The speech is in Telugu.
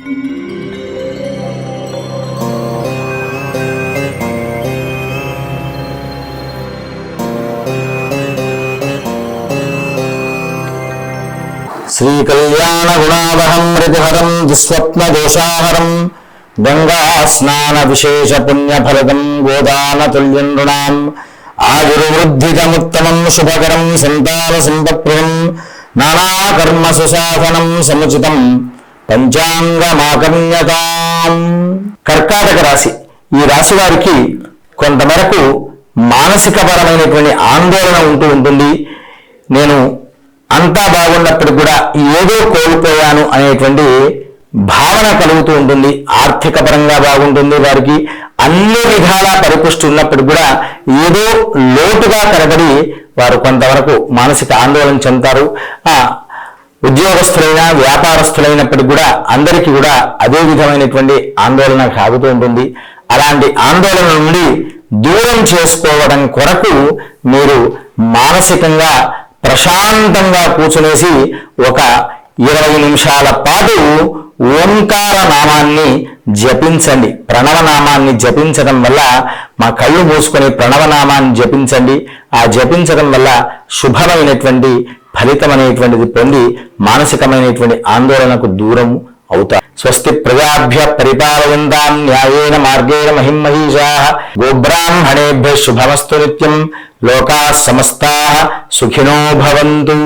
శ్రీ కళ్యాణ గుణావహం రితిహరం దుస్వప్న దోషాహరం గంగా స్నాన విశేష పుణ్యఫలదం గోదాన తుల్యం నృణాం ఆయుర్వృద్ధికముత్తమం శుభకరం సంతాన సంపత్ప్రదం నానాకర్మ సుసాధనం సముచితం పంచాంగమాకర్ణ్యతాం. కర్కాటక రాశి. ఈ రాశి వారికి కొంతమేరకు మానసికపరమైనటువంటి ఆందోళన ఉంటూ ఉంటుంది. నేను అంతా బాగున్నప్పుడు కూడా ఏదో కోల్పోయాను అనేటువంటి భావన కలుగుతూ ఉంటుంది. ఆర్థిక పరంగా బాగుంటుంది, వారికి అన్ని విధాలా పరిపుష్టి ఉన్నప్పుడు కూడా ఏదో లోటుగా కనబడి వారు కొంతవరకు మానసిక ఆందోళన చెందుతారు. ఉద్యోగస్తులైనా వ్యాపారస్తులైనప్పటికీ కూడా అందరికీ కూడా అదే విధమైనటువంటి ఆందోళన సాగుతూ ఉంటుంది. అలాంటి ఆందోళన నుండి దూరం చేసుకోవడం కొరకు మీరు మానసికంగా ప్రశాంతంగా కూర్చునేసి ఒక 20 నిమిషాల పాటు ఓంకార నామాన్ని జపించండి. ప్రణవనామాన్ని జపించడం వల్ల, మా కళ్ళు మూసుకొని ప్రణవనామాన్ని జపించండి. ఆ జపించడం వల్ల శుభమైనటువంటి ఫలితం అనేటువంటిది పొంది మానసికమైనటువంటి ఆందోళనకు దూరం అవుతారు. స్వస్తి ప్రజాభ్య పరిపాలయంతాం న్యాయేన మార్గేణ మహిం మహీషాః గోబ్రాహ్మణేభ్యః శుభమస్తు నిత్యం. లోకాః సమస్తాః సుఖినో భవంతు.